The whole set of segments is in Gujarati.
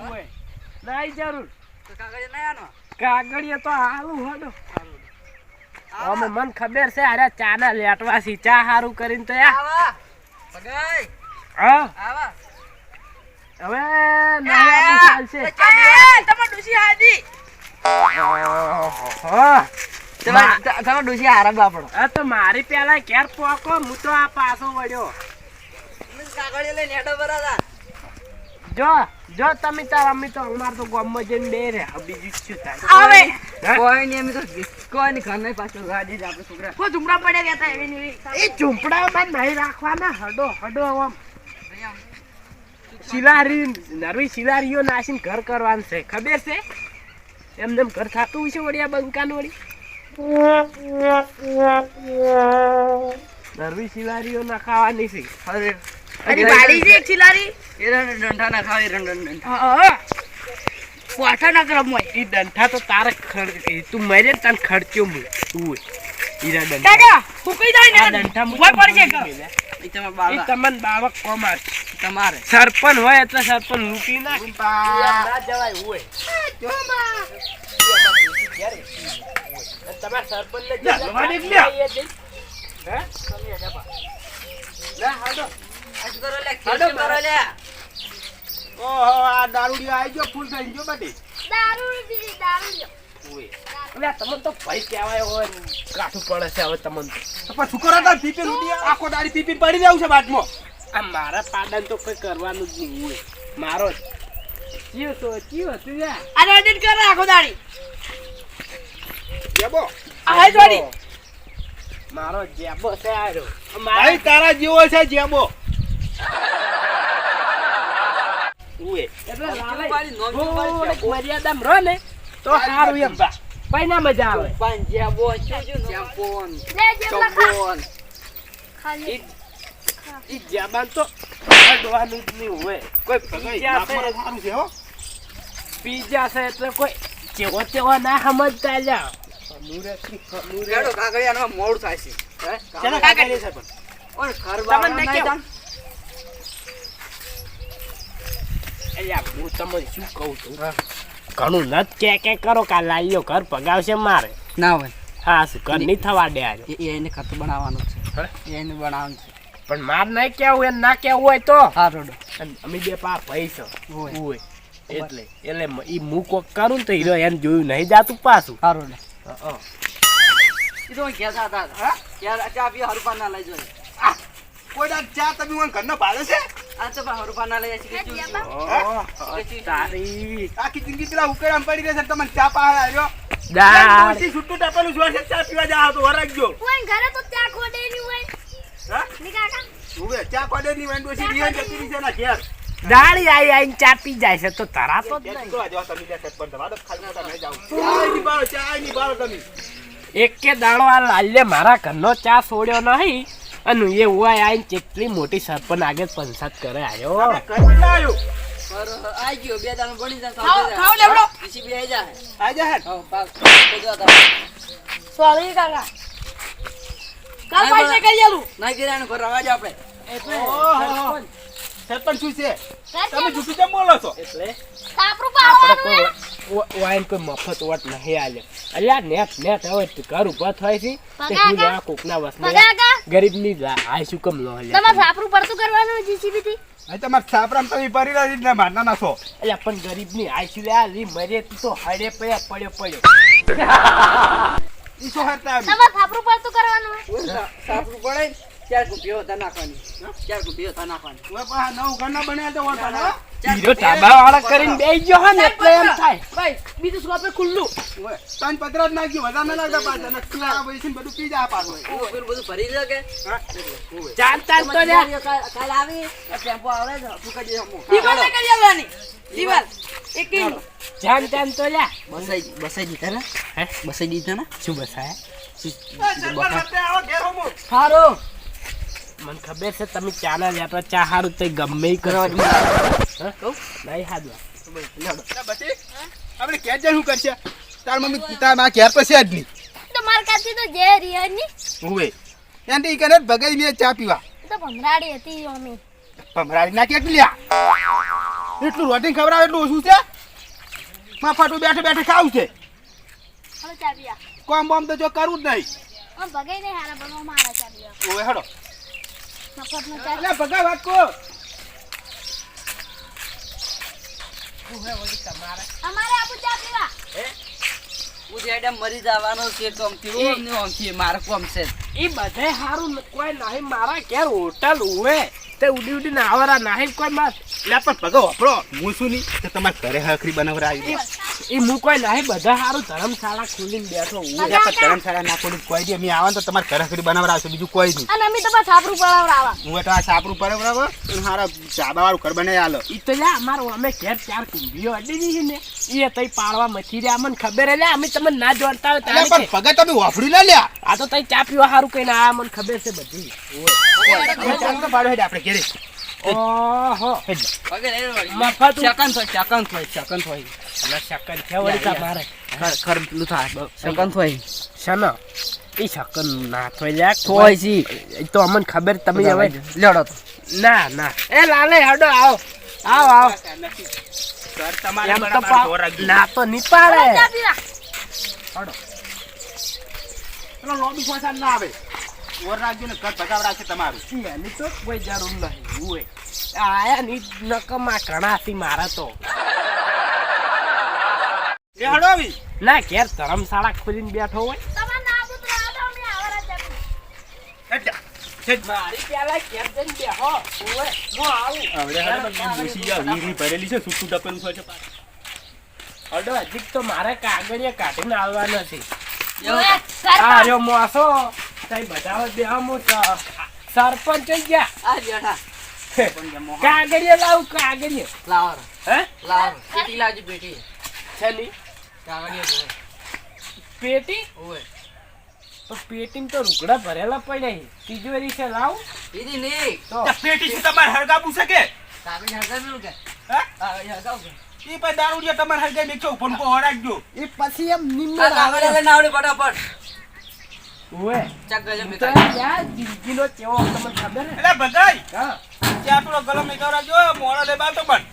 ઓય નહીં જરૂર તો કાગળિયા નહીં આનો કાગળિયા તો હારું હડો અમે મન ખબર છે અરે ચા ના લેટવાસી ચા હારું કરીને તો યા આવા પગાઈ હા આવા હવે નહીં ચાલશે તમાર ડોસી હાજી હા તમાર ડોસી આરામ બાપડો આ તો મારી પેલા ઘેર પોકો હું તો આ પાછો વળ્યો કાગળિયા લઈને હેડો બરાબર જો તમે તાર અમી તો અમાર તો ગામમાં જઈને બે રે બીજું શું થાય આવે હે? કોઈ નહીં અમે તો કોઈ નહીં ઘર નહીં પાછો ગાડી જ આપણે છોકરા કો ઝુમડા પડ્યા ગયા તા એવી એ ઝૂંપડામાં નહીં રાખવાના હડો આમ શિલારી નરવી શિલારીઓ નાસીને ઘર કરવાનું છે ખબર છે એમને ઘર થતું છે વળિયા બંકાન વળી નરવી શિલારીઓ નખાવાની છે અરે અરે બાડી છે એક ચિલારી એરંડ ડંઠા ના ખાવ એરંડ ડંઠા હા પોઠા ના કરમ હોય એ દંઠા તો તારે તું મરે તને ખર્ચ્યો હું તું હીરા દંઠા કાકા ફૂકી જાય આ ને દંઠા હોય પડશે કે એ તમાર એ બાળા તમને બાવક કોમાર તમારે સરપંચ હોય એટલે સરપંચ લૂંટી ના જવાય હોય તમારે સરપંચ આજ કરો લે ખેલ કરો લે ઓહો આ દારૂડિયો આવી ગયો ફૂલ થઈ ગયો બાટી દારૂ એટલે તમને તો ભાઈ કહેવાય હોય કાઠું પડે છે હવે તમને તો પણ શુક્ર હતા પીપી લૂટી આખો દાડી પીપી પડી રહ્યું છે બાટમાં આ મારા પાડન તો કોઈ કરવાનું જ નહીં હોય મારો જ ચિયો હતું યાર અને એડિટ કર આખો દાડી જેબો આ હે જોડી મારો જેબો છે આરો ભાઈ તારા જેવો છે જેબો ઉએ એટલે પાડી નોમ પાડી થોડીક મર્યાદામાં રહો ને તો સારું એમ ભાઈ ના મજા આવે પંજાબો ચેમ્પોન લે જેમ લખા ચોબોન ખાલી ઈ જબાન તો અડવાનું જ નહીં હોય કોઈ પીઝા છે સારું છે હો પીઝા છે એટલે કોઈ જેવો તેવો ના સમજતા જા રેડો કાગળિયાનો મોડ થાય છે હે ચલો કાગળ છે પણ ઓય ઘર તમને બાર નહીં નહીં કેવું? જાણ અલ્યા હું તમને શું કહું છું ઘણું નત કે કરો કા લાઈયો ઘર પગાવશે મારે ના હોય હા શું ઘર નહીં થવા દે આજે એ એને ખત બનાવવાનું છે એને બનાવવાનું છે પણ માર નહીં કેવું એને ના કેવું હોય તો હા રોડો અને અમે બે પા પૈસા હોય. હોય એટલે ઈ હું કોક કરું ને તો હીરો એમ જોયું નહીં જાતું પાછું હા રોડો હં. એ તો કેસા હતા હા યાર ચા પી હરપા ના લઈ જોઈએ કોઈ દાડ ચા તમે મને ઘરનો ભાડે છે આ તો હરપા ના લઈ છે કે ઓહ, તારી આખી જિંદગી પેલા ઉકેડામ પડી રહેશે તમને ચા પાસે આવ્યો દાળ છૂટું ટાપેલું જોર છે ચા પીવા જા તો વરાગજો કોઈ ઘરે તો ત્યાં ખોડેલી હોય હા ની કાકા ઉવે ચા કોડે ની વેન્ડોસી રિયન જતી રહી છે ના ઘેર દાળી આઈને ચાપી જાય છે તો તરાતો જ નહીં તો આજો તમે ત્યાં સરપંચ તમારો ખાલી મોટા નહીં જાવ ચા ની બાળો તમે એકે દાડો આ લાલ્ય મારા ઘરનો ચા છોડ્યો નહીં અને એ હોય આઈને કેટલી મોટી સરપંચ આગળ પંચાયત કરે આવ્યો કઈ લાયો પર આઈ ગયો બે દાણ બની જાય ખાવ લેવડો. પીસી બે આઈ જાય આજા હે હા પાક બધું હતા સોરી કાકા કાલ પૈસે કરી આલું ના ગિરાનું ઘર આવા જ આપણે એટલે ઓહો. સરપંચ શું છે તમે જુઠું કેમ બોલો છો એટલે તાપરું આપણે પાવાનું કોઈ વાઈન કોઈ મફત વટ નહીં આલ્યો અલ્યા નેટ હવે ઘર ઉભા થાય છે તે હું લેવા કોકના વસમાં કાકા ગરીબની આ શું કમ લો અલ્યા તમારે તાપરું પડતું કરવાનું જીસીબી થી અહીં તમારે સાપરામ તમે ભરી રહ્યા ને મારના નાખો અલ્યા પણ ગરીબની આઈશું લે લી મરે તું તો હડે પડ્યો ઈ શું હરતા આવી તમારે તાપરું પડતું કરવાનું સાપરું પડે 4 કુપીઓ હતા નાખવાની 4 કુપીઓ હતા નાખવાની ઓય પા નવ ઘરના બન્યા તો ઓળખાના હીરો ધાબા વાળા કરીને બેસી ગયો હે ને એટલે એમ થાય ભાઈ બીજું શું આપણે ખુલ્લું ઓય તન પતરા જ નાખી વધારે ના લાગતા પાછા નકલા બેસીને બધું પી જા પાછો પેલું બધું ભરી દે કે જાણતા જ તો લ્યા કાલ આવી ટેમ્પો આવે છે ફૂકા દે હમો દીવાલ ને કરી આલવાની દીવાલ એક કિલો જાણ તો લ્યા બસાઈ દીધા ને હે બસાઈ દીધા ને શું બસાય સરપંચ હતે આવો ઘેર હોમો સારો મને ખબર છે તમે ચા ના લેતા ચા હારું તો ગમે ઈ કરો નહીં હાદવા ના બટી આપણે કે જ શું કરશે તાર મમ્મી તાર માં ઘેર તો છે જ નહીં તો માર કાથી તો જે રિયની ઓય એન્ડ ઈ કને ભગાઈ મે ચા પીવા તો ભમરાડી હતી અમે ભમરાડી ના કે લ્યા એટલું રોટીને ખવડાવે એટલું ઓછું છે મફાટું બેઠે બેઠે ખાવું છે હવે ચાબી આ કોમ બોમ તો જો કરવું જ નહીં આમ ભગાઈ નહીં હારા બનવા મારા ચાબી આ ઓય હેડો મફતનો ચાબી અલ્યા ભગા વાત કો અમારે આપું ચા પીવા ઉજેડા મરી જવાનો છે કોમ થયો ને ઓમ થી મારે કોમ છે એ બધે હારું કોઈ નહીં મારા ઘેર હોટલ હોય તે ઉડી ઉડીને આવરા નહીં કોઈ માર એટલે પણ ભગો વાપરો હું શું નહીં તો તમારે ઘરે હખરી બનાવરા આવી એ હું કોઈ નહીં બધા હારું ધર્મશાળા ખોલીને બેઠો હું એટલે પણ ધર્મશાળા ના ખોલી કોઈ દે અમે આવો ને તો તમારે ઘરે હખરી બનાવરા આવશે બીજું કોઈ નહીં અને અમે તો બસ છાપરું પડાવડાવા હું એટલે આ સાપરું પર બરાબર અને હારા ચાબા વાળું ઘર બનાવી આલો ઈ તો લ્યા અમારો અમે ઘેર 4 કુંભીઓ અડી દીધી ને એ તઈ પાડવા મથી રહ્યા અમને ખબર હે લ્યા અમે તમને ના જોડતા હોય એટલે તારે પણ ભગત તમે વાફડી ના લ્યા આ તો તઈ ચા પીવા હારું કઈ ના મને ખબર છે બધી હવે ચાલ તો પાડો હેડ આપણે ઘરે ઓહો વગર મફત સેકન્ડ થોય અમે શકન છે વળી તા મારે ખર પેલું થાય સેકન્ડ થોય શનો ઈ શકન ના થોય લ્યા થોય છી ઈ તો અમને ખબર તમે હવે લેડો તો ના ના એ લાલે હડો આવો આવો ઘર તમારે એમ તો બરાબર ઢોર રાખજો. ના તો નહીં પાડે ચા પીવા પેલો લોબી ફોસા ના આવે ઓર રાખજો ને ઘર ભગાવ રાખશે તમારું એની તો કોઈ જરૂર નહીં હોય આયા ની નકમા ઘણા હતી મારા તો એ હડો આવી ના ઘેર ધર્મશાળા ખોલીને બેઠો હોય તમારે ના આપું તો આવો અમે આવરા ચા પીવા હેડ હેડ મારી પેલા ઘેર જઈને બેહો ઓય હું આવું આવડે હડો બોસી જા વીરી ભરેલી છે સુટું ટપેલું છે અડો હજી તો મારે કાગળિયા કાઢીને આવવા નથી ઓય, આ રહ્યો મોસો તઈ બધા બેહો હું સરપંચ થઈ ગયા આ બેઠા કાગળિયા લાવું કાગળિયા લાવર હે લાવર પેટી લાવજો પેટી છે ની કાગળિયા જોવે પેટી ઓય તો પેટીમાં તો રૂકડા ભરેલા પડ્યા છે તિજોરી છે લાવ દીદી નહીં તો પેટી છે તમારે હરગાબુ છે કે કાગળિયા હગાવ્યું કે હા કાગળિયા હગાવ કે ઈ પછી દારૂડિયા તમારે હરગાઈ દેખો ફોન કો હરાકજો એ પછી એમ નિમ્ન આ કાગળિયા લઈને આવડે ફટાફટ ઓય ચક ગજો તો મેકા યાર જિંદગીનો ચેવો તમને ખબર હે એટલે ભગાઈ હા ત્યાં પેલો ગલમ નહીં કરાવજો મોળો દે બાલ તો પણ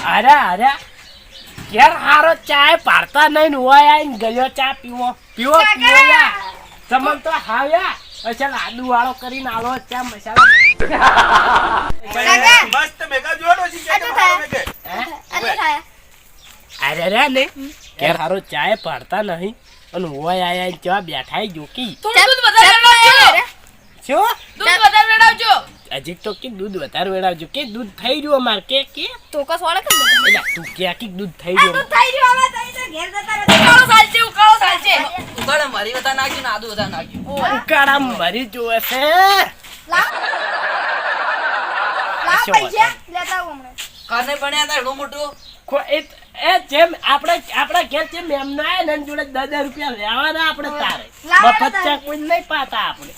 અરે અરે ઘેર હારો ચાય પાડતા નહીં ને હોય આઈને ગયો ચા પીવો પીવો પીવો યા તમને તો હાવ્યા અચ્છા આદુ વાળો કરીને આલો ચા મસાલા મસ્ત મેગા જોડો છે કે તમારે મેગે અરે ખાયા અરે રે ને ઘેર હારો ચાય પાડતા નહીં અને હોય આયા ચા બેઠા જોકી થોડું દૂધ વધારે શું દૂધ વધારે રેડાવજો હજી તો કે દૂધ વધારે વેડાવજો કે દૂધ થઈ ગયું અમાર કે ચોકસ વાળે કે એટલે તું કે દૂધ થઈ ગયું થઈ રહ્યો હવે તઈ તો ઘેર જતા રહે ઉકાળો સાલશે ઉગાડે મરી વતા નાખ્યું ને આદુ વતા નાખ્યું ઉકાળા મરી જોવે છે લાવ શું પૈસા લેતા આવું હમણાં કાને બન્યા હતા એટલું મોટું એ જેમ આપણા ઘેર જેમ એમના આયા ને એની જોડે 10 રૂપિયા લેવાના આપણે તારે લાવો મફત તારે. ચા કોઈ નહીં પાતા આપણે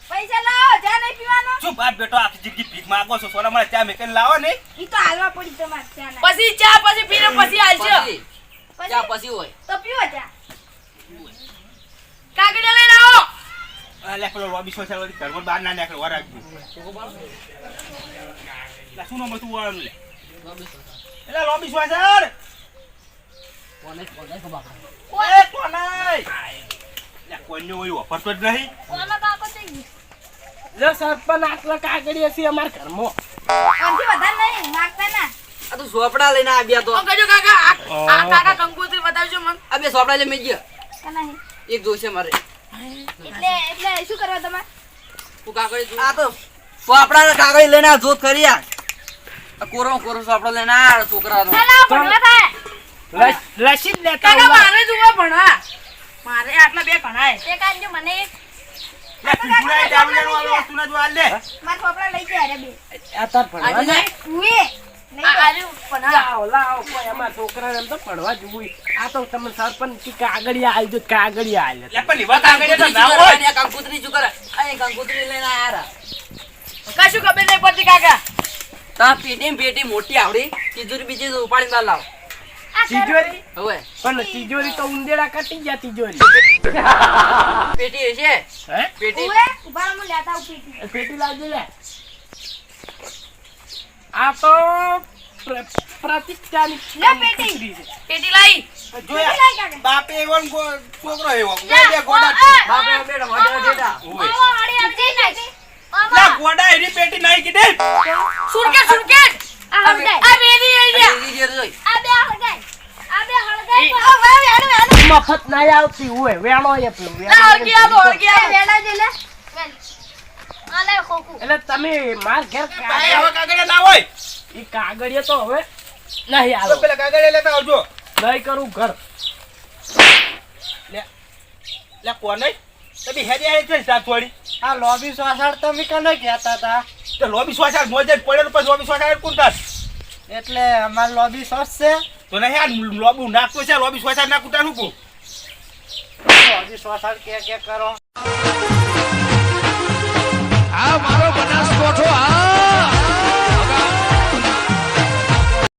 પૈસા લાવો ચા નહીં પીવાનો શું બાપ બેટો આખી જિંદગી ભીખ માંગો છો સોના મને ત્યાં મેકન લાવો ને ઈ તો હાલવા પડી તમારે ચા ના પછી ચા પછી પીને પછી આલજો પછી ચા પછી હોય તો પીવો ચા કાગડિયા લઈને આવો અલે પેલો રોબી સોશિયલ વાળી ઘરમાં બહાર ના નીકળે વરાગજો લા સુનો મતું વાળું લે એટલે રોબી સોશિયલ કોને કોને ખબર એ કોનાય લે કોઈનો હોય વાપરતો જ નહીં કોનો કાકો થઈ ગયું જો સરપંચ આટલા કાગળિયા છે અમારા ઘરમાં આનથી વધારે નહીં માગતા ના આ તો સોપડા લઈને આવ્યા તો તો કજો કાકા આ કાકા કંકોત્રી બતાવજો મને આ બે સોપડા લઈને મેં ગયા કે નહીં એક જોશે મારે એટલે શું કરવા તમારે તું કાગળી આ તો સોપડા કાગળી લઈને આ જોત કરી આ કોરો સોપડા લઈને આ છોકરાનો ચાલો ભણવા થાય લસી જ લેતા કાકા આવો. મારે જોવા ભણા મારે આટલા બે ભણાય તે કાંજો મને લે પીપુડાય દારૂડિયાનો વાળો વસ્તુ ના જો આલ લે મારા છોકરા લઈ ગયા રે બે આ તાર ભણવા આજે જાય? ઉએ નહીં આર્યું ભણા લાવો કોઈ અમારા છોકરાને એમ તો ભણવા જવું આ તો તમે સરપંચ કી કાગળિયા આલજો કાગળિયા આલે લે પણ લીવા કાગળે તો ના હોય કંકુતરી શું કરે આ કંકુતરી લઈને આયા કશું ખબર નહીં પડતી કાકા તા પેટી મોટી આવડી તિજોરી બીજી તો ઉપાડીને બહાર લાવો તિજોરી હવે પણ તિજોરી તો ઉંદેડા કટી ગયા તિજોરી પેટી હશે હે પેટી ઉએ ઉભા હું લેતા આવું પીટી પેટી લાવજે લે આ તો પ્રતિષ્ઠાની લે પેટી. કંકુતરી છે. પેટી લાઈ. જોયા બાપે એવો ને છોકરો એવો લે, બે ગોડા ઓ, બાપે બેટા મોઢા ડેટા ઓય. આવો હાડી આવી જાય ને. લા ગોડા એની પેટી નાઈ કીધે સુરકેટ સુરકેટ. આ હળગાય. આ બેરી એરિયા. એ રીજે જોઈ આ બે હળગાય. આ બે હળગાય. ઈ- ઓ, ભાઈ, હેડો, હેડો. મફત નહીં આવતી હોય વેણો એટલું ના હળગી આલો હળગી એ આલો. વેડા દે લે. વેલ. આ લે ખોખું. એટલે તમે માર ઘેર ભાઈ હવે કાગળિયા ના હોય ઈ કાગળિયા તો હવે નહીં તો આલો પેલા કાગળિયા લેતા આવજો નહીં કરું ઘર લે કોણ નહીં તમે હેરી હેરી થઈ સાત થોડી આ લોબી સોસાડ તમે કને કહેતા હતા તો લોબી શ્વાસ મોજે પડેલો પછી લોબી શ્વાસ કોણ તાર એટલે અમાર લોબી સોસ છે તો નહીં આ લોબુ નાખતો છે લોબી શ્વાસ નાખું તાર શું લોબી સોસાડ કે કરો આ મારો બનાસકોઠો આ